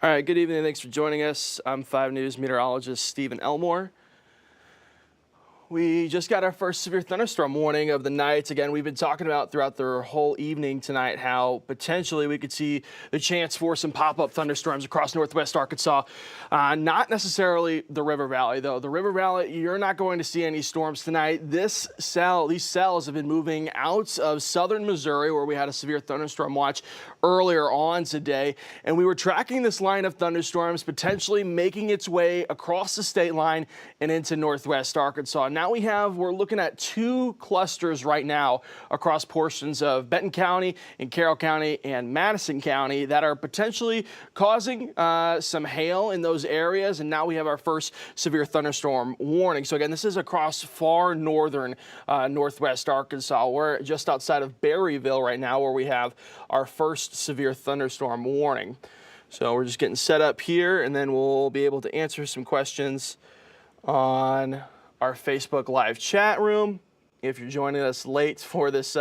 All right, good evening. Thanks for joining us. I'm 5 News meteorologist Stephen Elmore. We just got our first severe thunderstorm warning of the night. Again, we've been talking about throughout the whole evening tonight how potentially we could see the chance for some pop-up thunderstorms across northwest Arkansas. Not necessarily the River Valley, though. The River Valley, you're not going to see any storms tonight. These cells have been moving out of southern Missouri, where we had a severe thunderstorm watch earlier on today. And we were tracking this line of thunderstorms potentially making its way across the state line and into northwest Arkansas. Now we're looking at 2 clusters right now across portions of Benton County and Carroll County and Madison County that are potentially causing some hail in those areas. And now we have our first severe thunderstorm warning. So again, this is across far northern northwest Arkansas. We're just outside of Berryville right now, where we have our first severe thunderstorm warning. So we're just getting set up here, and then we'll be able to answer some questions on our Facebook live chat room. If you're joining us late for this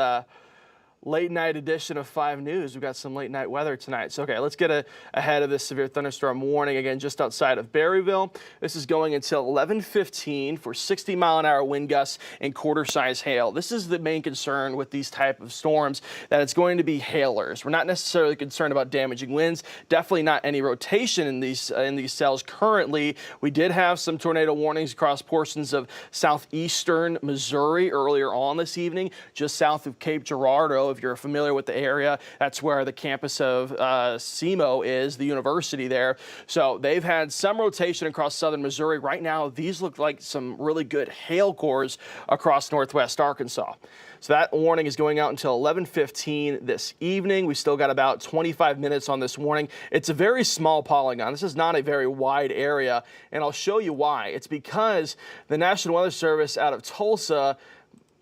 late night edition of 5 News, we've got some late night weather tonight. So, okay, let's get ahead of this severe thunderstorm warning. Again, just outside of Berryville. This is going until 11:15 for 60-mile-an-hour wind gusts and quarter-size hail. This is the main concern with these type of storms, that it's going to be hailers. We're not necessarily concerned about damaging winds. Definitely not any rotation in these cells currently. We did have some tornado warnings across portions of southeastern Missouri earlier on this evening, just south of Cape Girardeau. If you're familiar with the area, that's where the campus of SEMO is, the university there. So they've had some rotation across southern Missouri. Right now, these look like some really good hail cores across northwest Arkansas. So that warning is going out until 11:15 this evening. We still got about 25 minutes on this warning. It's a very small polygon. This is not a very wide area, and I'll show you why. It's because the National Weather Service out of Tulsa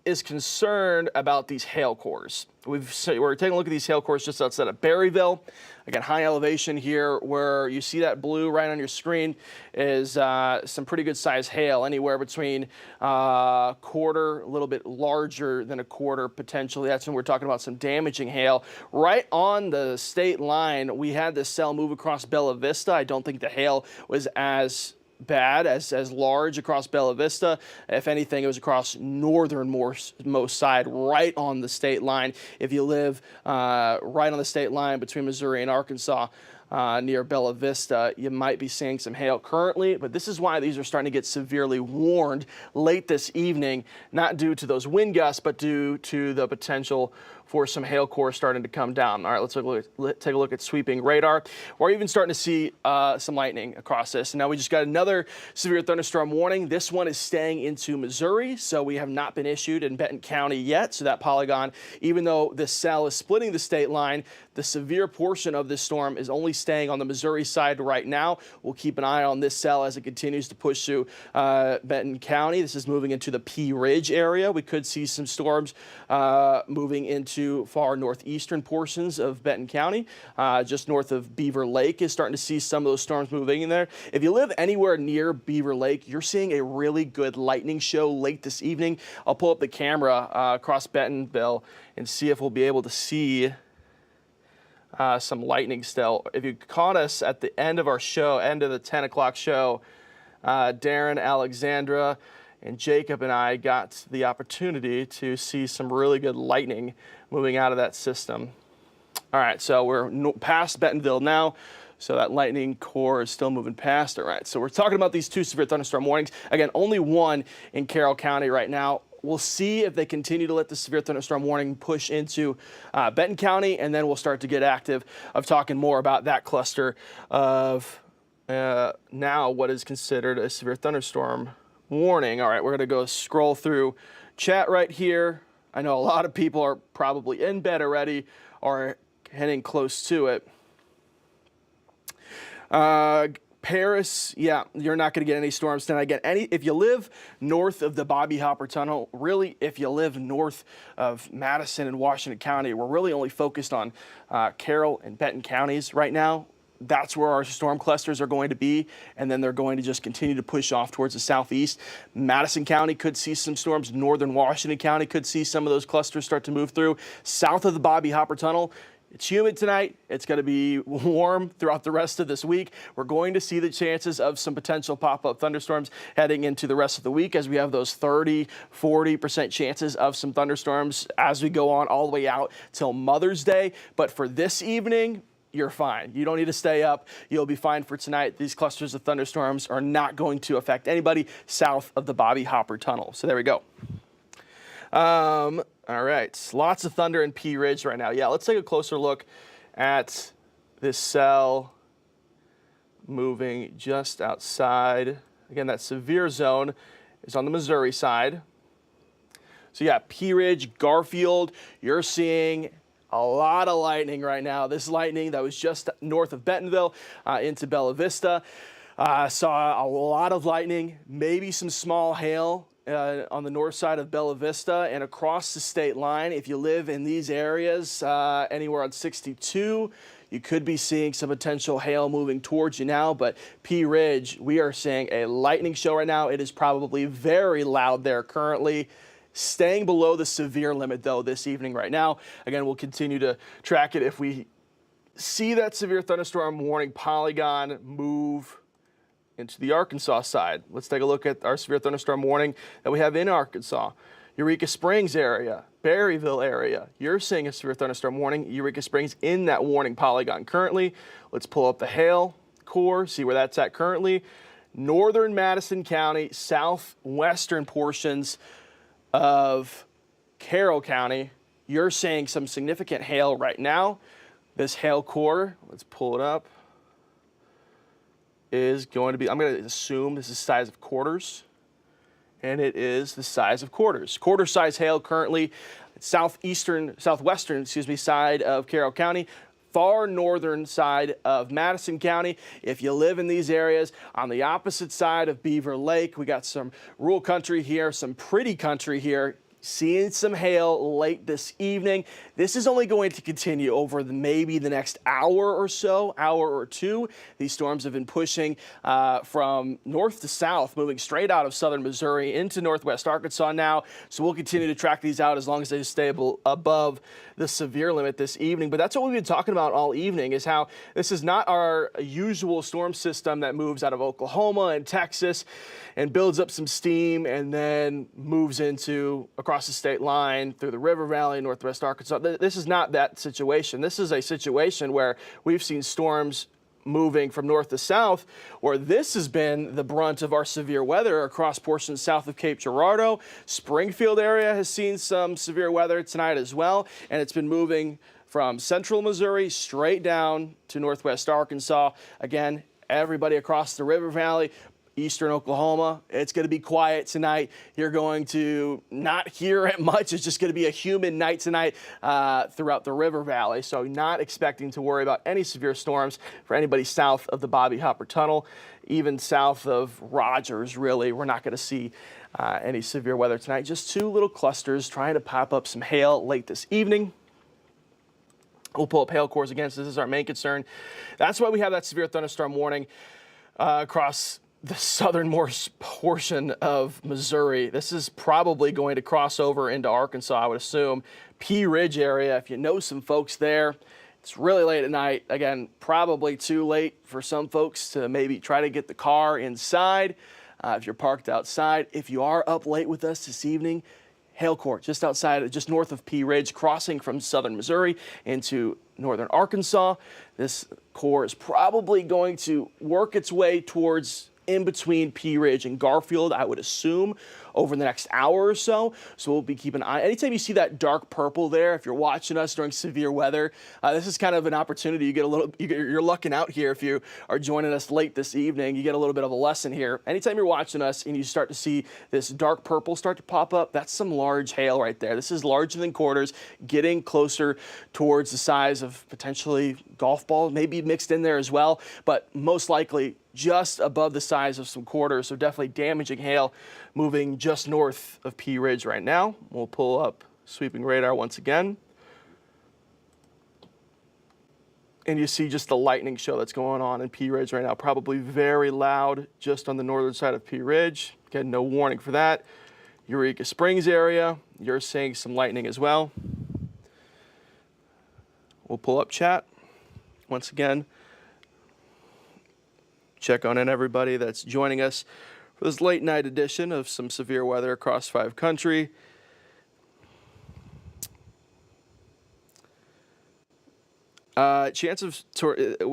is concerned about these hail cores. We're taking a look at these hail cores just outside of Berryville. Again, high elevation here, where you see that blue right on your screen is some pretty good size hail, anywhere between quarter, a little bit larger than a quarter potentially. That's when we're talking about some damaging hail. Right on the state line, we had this cell move across Bella Vista. I don't think the hail was as bad, as large across Bella Vista. If anything, it was across northernmost side, right on the state line. If you live right on the state line between Missouri and Arkansas, near Bella Vista, you might be seeing some hail currently, but this is why these are starting to get severely warned late this evening, not due to those wind gusts, but due to the potential for some hail cores starting to come down. All right, let's take a look at sweeping radar. We're even starting to see some lightning across this. And now we just got another severe thunderstorm warning. This one is staying into Missouri, so we have not been issued in Benton County yet. So that polygon, even though this cell is splitting the state line, the severe portion of this storm is only staying on the Missouri side right now. We'll keep an eye on this cell as it continues to push through Benton County. This is moving into the Pea Ridge area. We could see some storms moving into far northeastern portions of Benton County. Just north of Beaver Lake is starting to see some of those storms moving in there. If you live anywhere near Beaver Lake, you're seeing a really good lightning show late this evening. I'll pull up the camera across Bentonville and see if we'll be able to see some lightning still. If you caught us at the end of our show, end of the 10 o'clock show, Darren, Alexandra, and Jacob and I got the opportunity to see some really good lightning moving out of that system. All right, so we're past Bentonville now. So that lightning core is still moving past. All right, so we're talking about these 2 severe thunderstorm warnings. Again, only one in Carroll County right now. We'll see if they continue to let the severe thunderstorm warning push into Benton County, and then we'll start to get active of talking more about that cluster of now what is considered a severe thunderstorm warning. All right, we're going to go scroll through chat right here. I know a lot of people are probably in bed already or heading close to it. Paris, yeah, you're not going to get any storms tonight. Again, if you live north of the Bobby Hopper Tunnel, really, if you live north of Madison and Washington County, we're really only focused on Carroll and Benton counties right now. That's where our storm clusters are going to be, and then they're going to just continue to push off towards the southeast. Madison County could see some storms. Northern Washington County could see some of those clusters start to move through. South of the Bobby Hopper Tunnel, It's humid tonight. It's going to be warm throughout the rest of this week. We're going to see the chances of some potential pop-up thunderstorms heading into the rest of the week as we have those 30–40% chances of some thunderstorms as we go on all the way out till Mother's Day. But for this evening, you're fine. You don't need to stay up. You'll be fine for tonight. These clusters of thunderstorms are not going to affect anybody south of the Bobby Hopper Tunnel. So there we go. All right, lots of thunder in Pea Ridge right now. Yeah, let's take a closer look at this cell moving just outside. Again, that severe zone is on the Missouri side. So yeah, Pea Ridge, Garfield, you're seeing a lot of lightning right now. This lightning that was just north of Bentonville into Bella Vista. Saw a lot of lightning, maybe some small hail on the north side of Bella Vista and across the state line. If you live in these areas, anywhere on 62, you could be seeing some potential hail moving towards you now. But Pea Ridge, we are seeing a lightning show right now. It is probably very loud there currently. Staying below the severe limit, though, this evening right now. Again, we'll continue to track it if we see that severe thunderstorm warning polygon move into the Arkansas side. Let's take a look at our severe thunderstorm warning that we have in Arkansas. Eureka Springs area, Berryville area. You're seeing a severe thunderstorm warning. Eureka Springs in that warning polygon currently. Let's pull up the hail core, see where that's at currently. Northern Madison County, southwestern portions of Carroll County. You're seeing some significant hail right now. This hail core, let's pull it up, is going to be, I'm going to assume this is the size of quarters, and it is the size of quarters. Quarter size hail currently southwestern side of Carroll County, far northern side of Madison County. If you live in these areas, on the opposite side of Beaver Lake, we got some rural country here, some pretty country here. Seeing some hail late this evening. This is only going to continue over maybe the next hour or so, hour or two. These storms have been pushing from north to south, moving straight out of southern Missouri into northwest Arkansas now. So we'll continue to track these out as long as they stay above the severe limit this evening. But that's what we've been talking about all evening, is how this is not our usual storm system that moves out of Oklahoma and Texas and builds up some steam and then moves into across the state line through the River Valley, northwest Arkansas. This is not that situation. This is a situation where we've seen storms moving from north to south, where this has been the brunt of our severe weather across portions south of Cape Girardeau. Springfield area has seen some severe weather tonight as well, and it's been moving from central Missouri straight down to northwest Arkansas. Again, everybody across the River Valley, eastern Oklahoma, it's going to be quiet tonight. You're going to not hear it much. It's just going to be a humid night tonight throughout the River Valley. So not expecting to worry about any severe storms for anybody south of the Bobby Hopper Tunnel, even south of Rogers, really. We're not going to see any severe weather tonight. Just two little clusters trying to pop up some hail late this evening. We'll pull up hail cores again, so this is our main concern. That's why we have that severe thunderstorm warning across the southernmost portion of Missouri. This is probably going to cross over into Arkansas, I would assume. Pea Ridge area, if you know some folks there, it's really late at night. Again, probably too late for some folks to maybe try to get the car inside if you're parked outside. If you are up late with us this evening, hail core just outside, just north of Pea Ridge, crossing from southern Missouri into northern Arkansas. This core is probably going to work its way towards in between Pea Ridge and Garfield, I would assume, over the next hour or so. So we'll be keeping an eye. Anytime you see that dark purple there, if you're watching us during severe weather, this is kind of an opportunity. You get a little, you're lucking out here if you are joining us late this evening. You get a little bit of a lesson here. Anytime you're watching us and you start to see this dark purple start to pop up, that's some large hail right there. This is larger than quarters, getting closer towards the size of potentially golf balls, maybe mixed in there as well, but most likely just above the size of some quarters. So definitely damaging hail moving just north of Pea Ridge right now. We'll pull up sweeping radar once again. And you see just the lightning show that's going on in Pea Ridge right now. Probably very loud just on the northern side of Pea Ridge. Again, no warning for that. Eureka Springs area, you're seeing some lightning as well. We'll pull up chat once again. Check on in everybody that's joining us for this late night edition of some severe weather across 5 country. We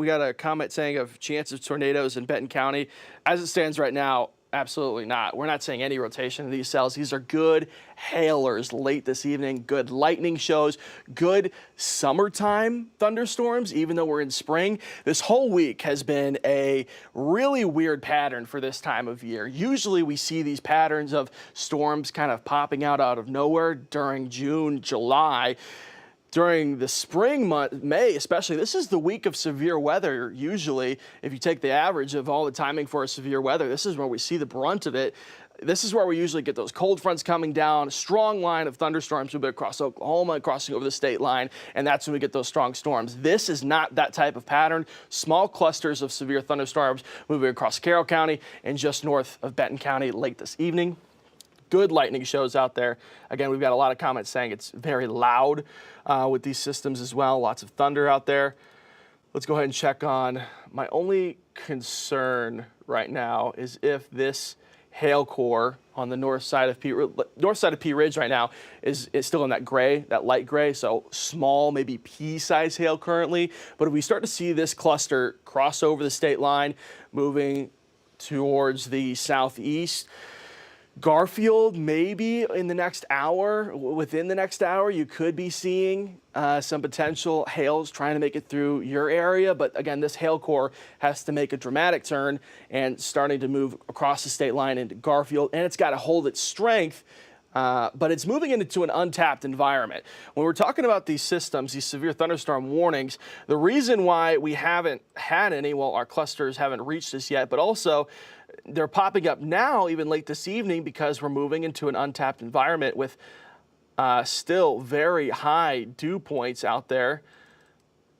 got a comment saying of chance of tornadoes in Benton County. As it stands right now, absolutely not. We're not seeing any rotation of these cells. These are good hailers late this evening, good lightning shows, good summertime thunderstorms, even though we're in spring. This whole week has been a really weird pattern for this time of year. Usually we see these patterns of storms kind of popping out of nowhere during June, July. During the spring month, May especially, this is the week of severe weather. Usually, if you take the average of all the timing for a severe weather, this is where we see the brunt of it. This is where we usually get those cold fronts coming down, a strong line of thunderstorms moving across Oklahoma, crossing over the state line, and that's when we get those strong storms. This is not that type of pattern. Small clusters of severe thunderstorms moving across Carroll County and just north of Benton County late this evening. Good lightning shows out there. Again, we've got a lot of comments saying it's very loud with these systems as well. Lots of thunder out there. Let's go ahead and check on. My only concern right now is if this hail core on the north side of P Ridge right now is still in that gray, that light gray, so small, maybe pea-sized hail currently. But if we start to see this cluster cross over the state line, moving towards the southeast, Garfield, maybe in the next hour, within the next hour, you could be seeing some potential hails trying to make it through your area. But again, this hail core has to make a dramatic turn and starting to move across the state line into Garfield, and it's got to hold its strength. But it's moving into an untapped environment. When we're talking about these systems, these severe thunderstorm warnings, the reason why we haven't had any, well, our clusters haven't reached us yet, but also they're popping up now, even late this evening, because we're moving into an untapped environment with still very high dew points out there.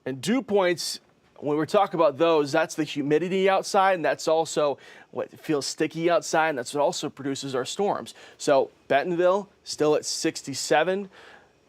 And dew points, when we're talking about those, that's the humidity outside, and that's also what feels sticky outside, and that's what also produces our storms. So Bentonville still at 67,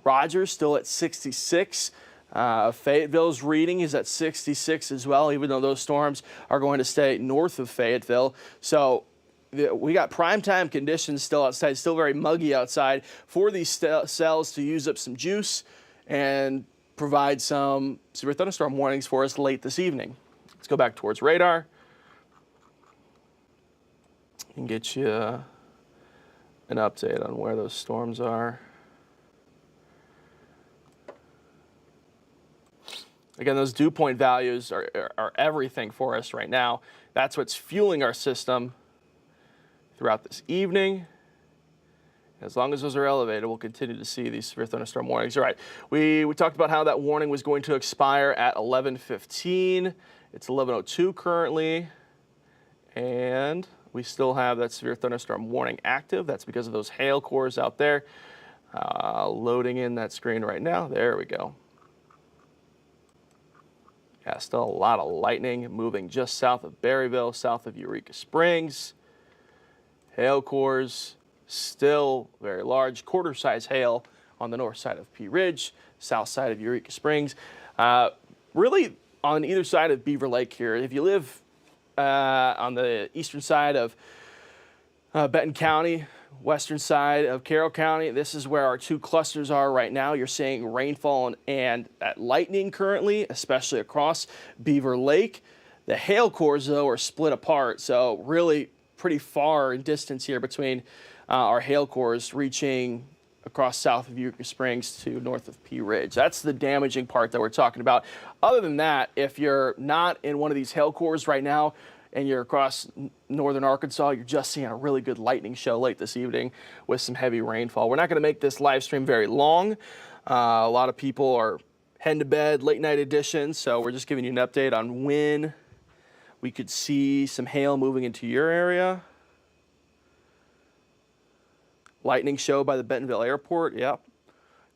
Rogers still at 66. Fayetteville's reading is at 66 as well, even though those storms are going to stay north of Fayetteville. So we got prime time conditions still outside, still very muggy outside for these cells to use up some juice and provide some severe thunderstorm warnings for us late this evening. Let's go back towards radar and get you an update on where those storms are. Again, those dew point values are everything for us right now. That's what's fueling our system throughout this evening. As long as those are elevated, we'll continue to see these severe thunderstorm warnings. All right, we talked about how that warning was going to expire at 11:15. It's 11:02 currently, and we still have that severe thunderstorm warning active. That's because of those hail cores out there. Loading in that screen right now. There we go. Yeah, still a lot of lightning moving just south of Berryville, south of Eureka Springs. Hail cores still very large, quarter-size hail on the north side of Pea Ridge, south side of Eureka Springs. Really on either side of Beaver Lake here. If you live on the eastern side of Benton County, western side of Carroll County, this is where our two clusters are right now. You're seeing rainfall and lightning currently, especially across Beaver Lake. The hail cores, though, are split apart, so really pretty far in distance here between our hail cores reaching across south of Eureka Springs to north of Pea Ridge. That's the damaging part that we're talking about. Other than that, if you're not in one of these hail cores right now and you're across northern Arkansas, you're just seeing a really good lightning show late this evening with some heavy rainfall. We're not going to make this live stream very long. A lot of people are heading to bed, late night edition, so we're just giving you an update on when we could see some hail moving into your area. Lightning show by the Bentonville Airport, yep.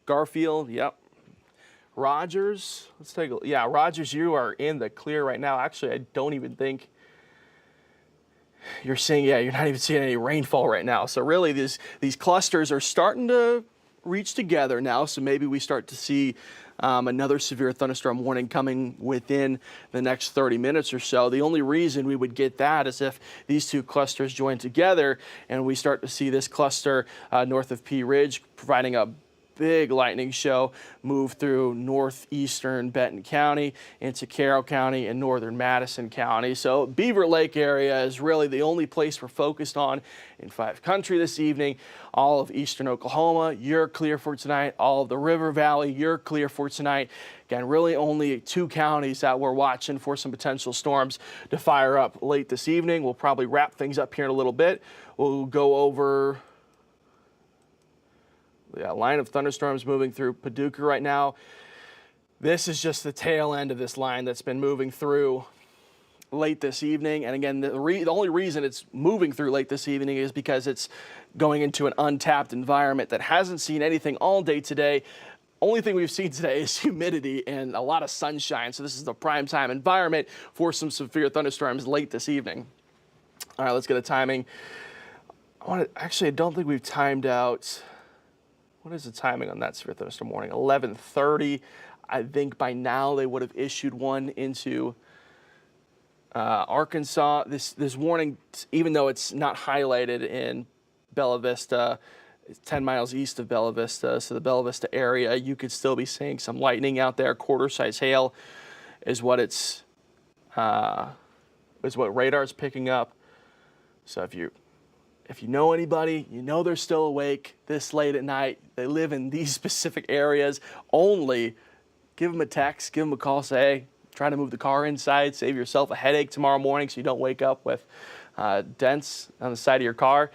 Garfield, yep. Rogers, let's take a look. Yeah, Rogers, you are in the clear right now. Actually, I don't even think you're seeing, yeah, you're not even seeing any rainfall right now. So really these clusters are starting to reach together now. So maybe we start to see Another severe thunderstorm warning coming within the next 30 minutes or so. The only reason we would get that is if these two clusters join together and we start to see this cluster north of Pea Ridge providing a big lightning show move through northeastern Benton County into Carroll County and northern Madison County. So Beaver Lake area is really the only place we're focused on in 5 country this evening. All of eastern Oklahoma, you're clear for tonight. All of the River Valley, you're clear for tonight. Again, really only 2 counties that we're watching for some potential storms to fire up late this evening. We'll probably wrap things up here in a little bit. We'll go over the line of thunderstorms moving through Paducah right now. This is just the tail end of this line that's been moving through late this evening. And again, the only reason it's moving through late this evening is because it's going into an untapped environment that hasn't seen anything all day today. Only thing we've seen today is humidity and a lot of sunshine. So this is the prime time environment for some severe thunderstorms late this evening. All right, let's get a timing. Actually, I don't think we've timed out. What is the timing on that severe thunderstorm warning? 11:30. I think by now they would have issued one into Arkansas. This warning, even though it's not highlighted in Bella Vista, it's 10 miles east of Bella Vista, so the Bella Vista area, you could still be seeing some lightning out there. Quarter-size hail is what radar's picking up. So if you know anybody, you know they're still awake this late at night, they live in these specific areas only, give them a text, give them a call, say, hey, try to move the car inside, save yourself a headache tomorrow morning so you don't wake up with dents on the side of your car.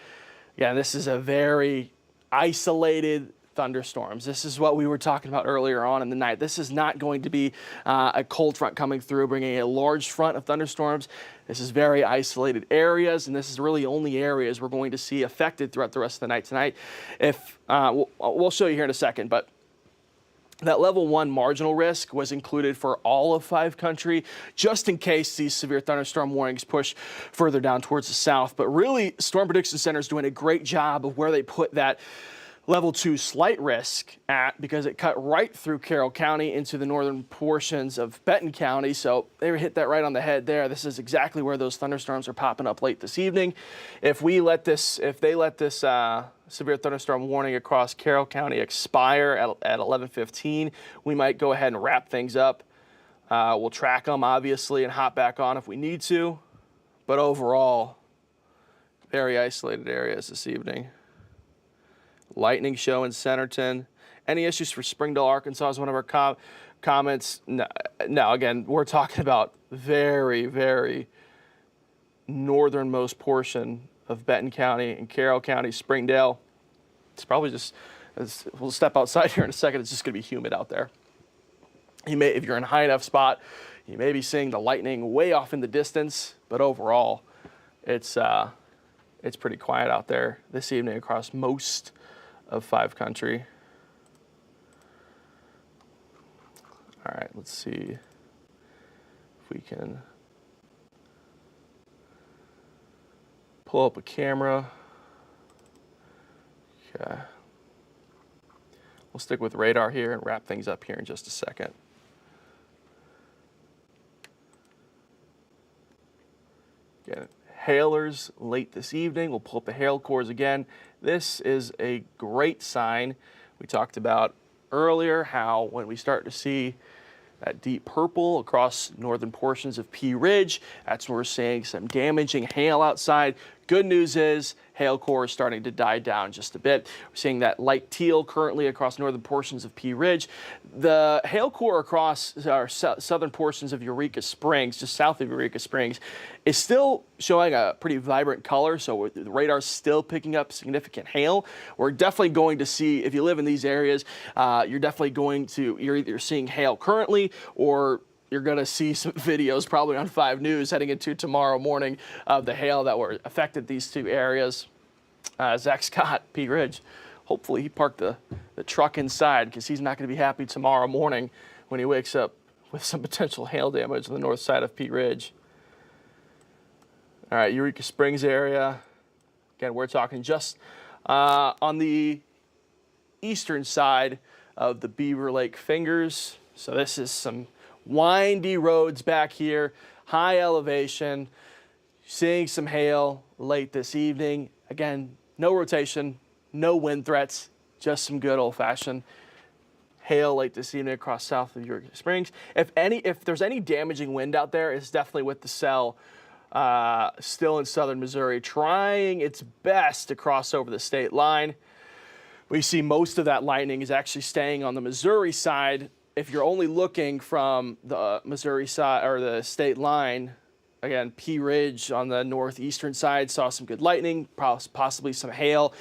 Yeah, this is a very isolated thunderstorms. This is what we were talking about earlier on in the night. This is not going to be a cold front coming through, bringing a large front of thunderstorms. This is very isolated areas, and this is really only areas we're going to see affected throughout the rest of the night tonight. If we'll show you here in a second, but that level 1 marginal risk was included for all of 5 country, just in case these severe thunderstorm warnings push further down towards the south. But really, Storm Prediction Center is doing a great job of where they put that level 2 slight risk at, because it cut right through Carroll County into the northern portions of Benton County. So they hit that right on the head there. This is exactly where those thunderstorms are popping up late this evening. If they let this severe thunderstorm warning across Carroll County expire at 11:15, we might go ahead and wrap things up. We'll track them obviously and hop back on if we need to, but overall, very isolated areas this evening. Lightning show in Centerton. Any issues for Springdale, Arkansas is one of our comments. No, again, we're talking about very, very northernmost portion of Benton County and Carroll County, Springdale. It's probably just, we'll step outside here in a second, it's just going to be humid out there. If you're in a high enough spot, you may be seeing the lightning way off in the distance, but overall, it's pretty quiet out there this evening across most of 5 country. All right, let's see if we can pull up a camera. Okay. We'll stick with radar here and wrap things up here in just a second. Again, hailers late this evening. We'll pull up the hail cores again. This is a great sign. We talked about earlier how when we start to see that deep purple across northern portions of Pea Ridge, that's where we're seeing some damaging hail outside. Good news is hail core is starting to die down just a bit. We're seeing that light teal currently across northern portions of Pea Ridge. The hail core across our southern portions of Eureka Springs, just south of Eureka Springs, is still showing a pretty vibrant color, so the radar's still picking up significant hail. We're definitely going to see, if you live in these areas, you're either seeing hail currently, or you're going to see some videos probably on 5 News heading into tomorrow morning of the hail that were affected these 2 areas. Zach Scott, Pea Ridge, hopefully he parked the truck inside, because he's not going to be happy tomorrow morning when he wakes up with some potential hail damage on the north side of Pea Ridge. All right, Eureka Springs area. Again, we're talking just on the eastern side of the Beaver Lake fingers. So this is some windy roads back here, high elevation, seeing some hail late this evening. Again, no rotation, no wind threats, just some good old-fashioned hail late this evening across south of Eureka Springs. If there's any damaging wind out there, it's definitely with the cell still in southern Missouri, trying its best to cross over the state line. We see most of that lightning is actually staying on the Missouri side. If you're only looking from the Missouri side or the state line, again, Pea Ridge on the northeastern side saw some good lightning, possibly some hail.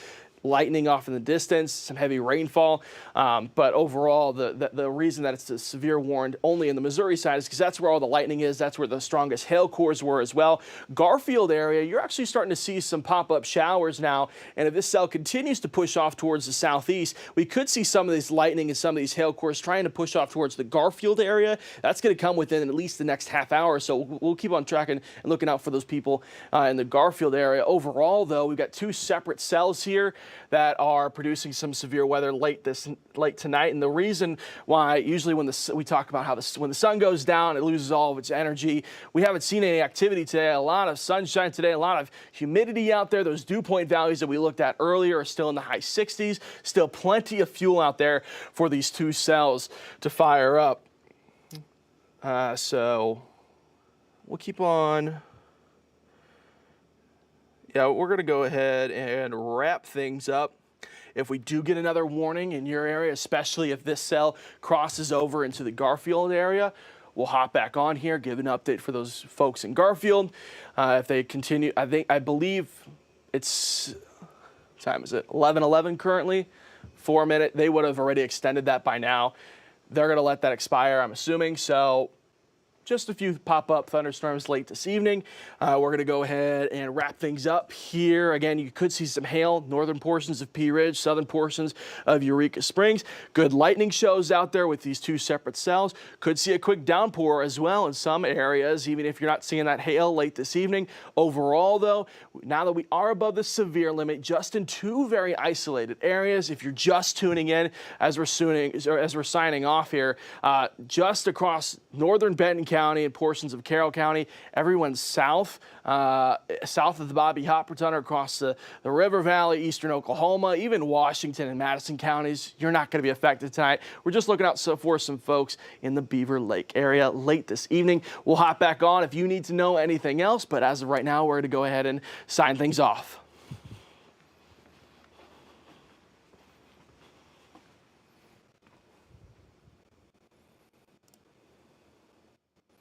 Lightning off in the distance, some heavy rainfall, but overall the reason that it's a severe warned only in the Missouri side is because that's where all the lightning is. That's where the strongest hail cores were as well. Garfield area, you're actually starting to see some pop-up showers now, and if this cell continues to push off towards the southeast, we could see some of this lightning and some of these hail cores trying to push off towards the Garfield area. That's going to come within at least the next half hour, so we'll keep on tracking and looking out for those people in the Garfield area. Overall, though, we've got two separate cells here that are producing some severe weather late tonight, and the reason why usually when we talk about how when the sun goes down, it loses all of its energy. We haven't seen any activity today. A lot of sunshine today, a lot of humidity out there. Those dew point values that we looked at earlier are still in the high 60s. Still plenty of fuel out there for these two cells to fire up. So we'll keep on. Yeah, we're going to go ahead and wrap things up. If we do get another warning in your area, especially if this cell crosses over into the Garfield area, we'll hop back on here, give an update for those folks in Garfield. If they continue, I believe it's, what time is it? 11:11 currently, 4 minutes. They would have already extended that by now. They're going to let that expire, I'm assuming. So just a few pop-up thunderstorms late this evening. We're going to go ahead and wrap things up here. Again, you could see some hail, northern portions of Pea Ridge, southern portions of Eureka Springs. Good lightning shows out there with these two separate cells. Could see a quick downpour as well in some areas, even if you're not seeing that hail late this evening. Overall, though, now that we are above the severe limit, just in two very isolated areas, if you're just tuning in as we're signing off here, just across northern Benton County and portions of Carroll County, everyone's south of the Bobby Hopper Tunnel, across the River Valley, eastern Oklahoma, even Washington and Madison counties, you're not going to be affected tonight. We're just looking out for some folks in the Beaver Lake area late this evening. We'll hop back on if you need to know anything else, but as of right now, we're going to go ahead and sign things off.